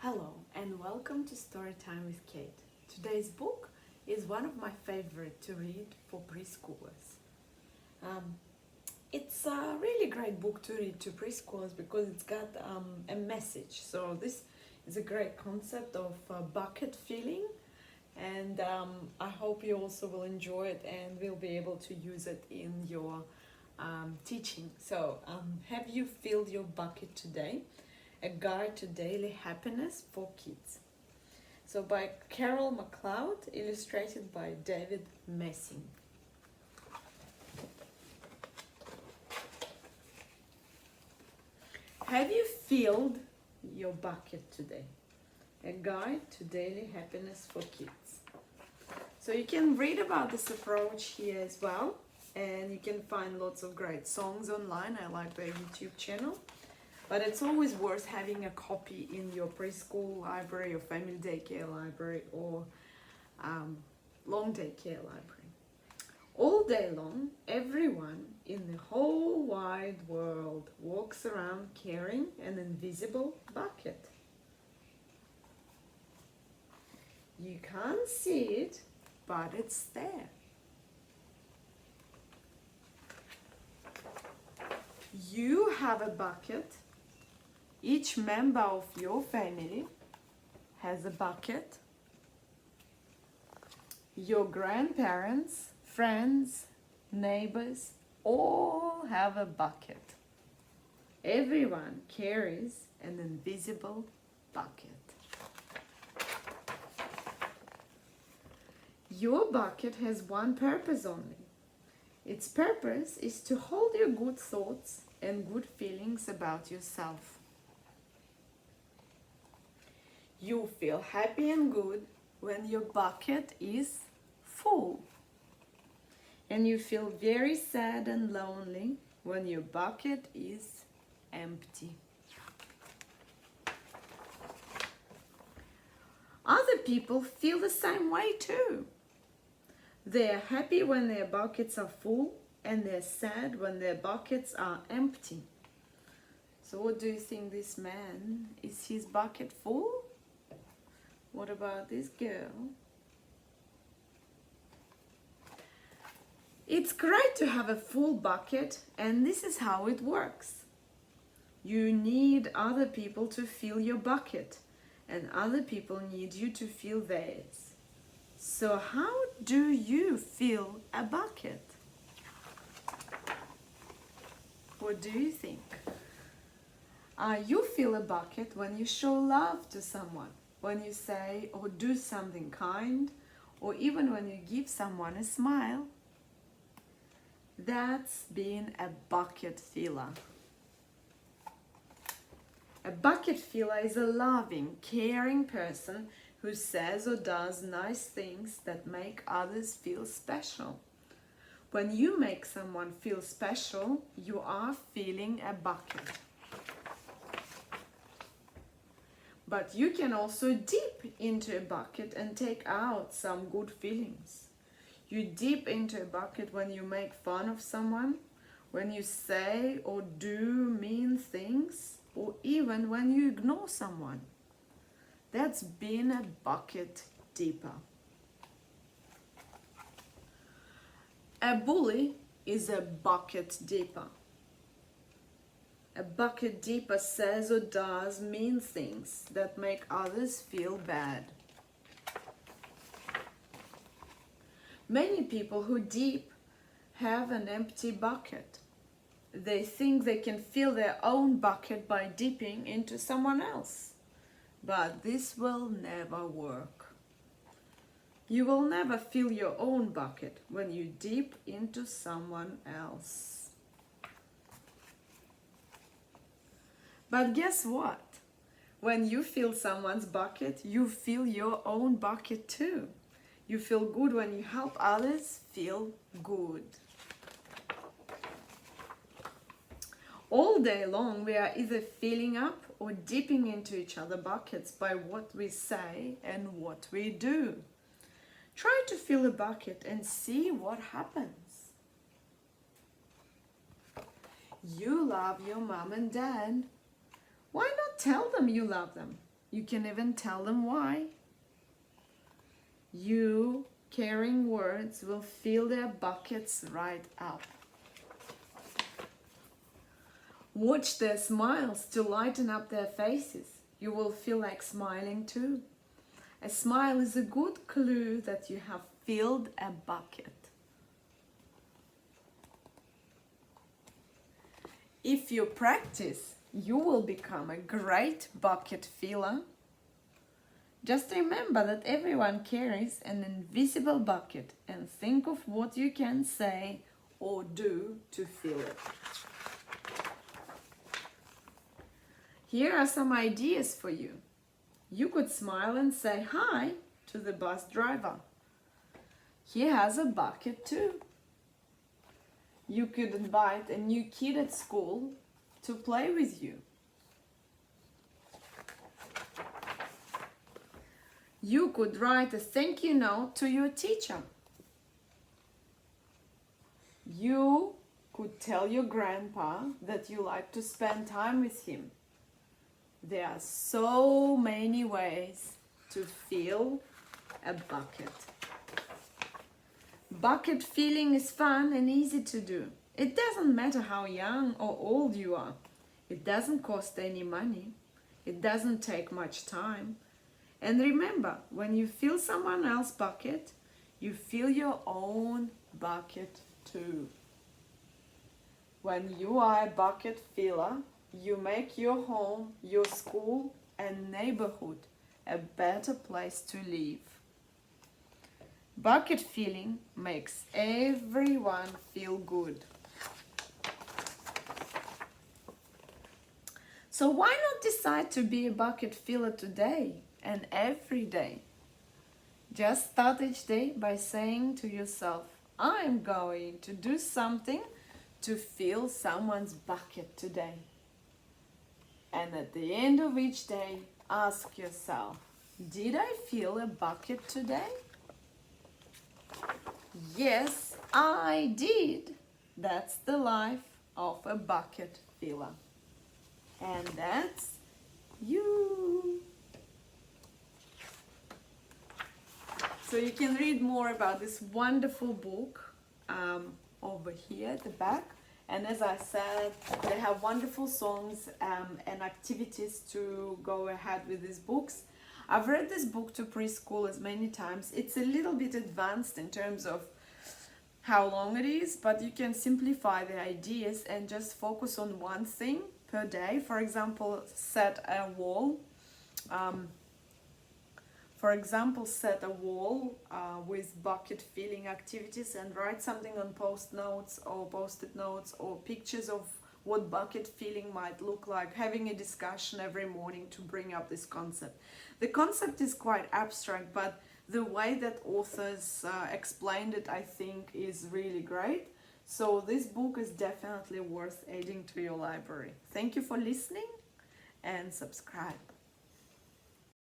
Hello and welcome to Storytime with Kate. Today's book is one of my favorite to read for preschoolers. It's a really great book to read to preschoolers because it's got a message. So this is a great concept of bucket filling, and I hope you also will enjoy it and will be able to use it in your teaching. So have you filled your bucket today? A Guide to Daily Happiness for Kids. So by Carol McLeod, illustrated by David Messing. Have you filled your bucket today? A Guide to Daily Happiness for Kids. So you can read about this approach here as well, and you can find lots of great songs online. I like their YouTube channel. But it's always worth having a copy in your preschool library or family daycare library or long daycare library. All day long, everyone in the whole wide world walks around carrying an invisible bucket. You can't see it, but it's there. You have a bucket. Each member of your family has a bucket. Your grandparents, friends, neighbors all have a bucket. Everyone carries an invisible bucket. Your bucket has one purpose only. Its purpose is to hold your good thoughts and good feelings about yourself. You feel happy and good when your bucket is full. And you feel very sad and lonely when your bucket is empty. Other people feel the same way too. They are happy when their buckets are full and they're sad when their buckets are empty. So what do you think this man? Is his bucket full? What about this girl? It's great to have a full bucket, and this is how it works. You need other people to fill your bucket, and other people need you to fill theirs. So how do you fill a bucket? What do you think? You fill a bucket when you show love to someone. When you say or do something kind, or even when you give someone a smile. That's being a bucket filler. A bucket filler is a loving, caring person who says or does nice things that make others feel special. When you make someone feel special, you are filling a bucket. But you can also dip into a bucket and take out some good feelings. You dip into a bucket when you make fun of someone, when you say or do mean things, or even when you ignore someone. That's being a bucket dipper. A bully is a bucket dipper. A bucket dipper says or does mean things that make others feel bad. Many people who dip have an empty bucket. They think they can fill their own bucket by dipping into someone else. But this will never work. You will never fill your own bucket when you dip into someone else. But guess what? When you fill someone's bucket, you fill your own bucket too. You feel good when you help others feel good. All day long, we are either filling up or dipping into each other's buckets by what we say and what we do. Try to fill a bucket and see what happens. You love your mom and dad. Why not tell them you love them? You can even tell them why. You caring words will fill their buckets right up. Watch their smiles to lighten up their faces. You will feel like smiling too. A smile is a good clue that you have filled a bucket. If you practice, you will become a great bucket filler. Just remember that everyone carries an invisible bucket and think of what you can say or do to fill it. Here are some ideas for you. You could smile and say hi to the bus driver. He has a bucket too. You could invite a new kid at school to play with you. You could write a thank you note to your teacher. You could tell your grandpa that you like to spend time with him. There are so many ways to fill a bucket. Bucket filling is fun and easy to do. It doesn't matter how young or old you are. It doesn't cost any money. It doesn't take much time. And remember, when you fill someone else's bucket, you fill your own bucket too. When you are a bucket filler, you make your home, your school, and neighborhood a better place to live. Bucket filling makes everyone feel good. So why not decide to be a bucket filler today and every day? Just start each day by saying to yourself, I'm going to do something to fill someone's bucket today. And at the end of each day, ask yourself, did I fill a bucket today? Yes, I did. That's the life of a bucket filler. And that's you. So you can read more about this wonderful book over here at the back. And as I said, they have wonderful songs and activities to go ahead with these books. I've read this book to preschoolers many times. It's a little bit advanced in terms of how long it is, but you can simplify the ideas and just focus on one thing per day. For example, set a wall. With bucket filling activities and write something on post-it notes or pictures of what bucket filling might look like, having a discussion every morning to bring up this concept. The concept is quite abstract, but the way that authors explained it, I think, is really great. So this book is definitely worth adding to your library. Thank you for listening and subscribe.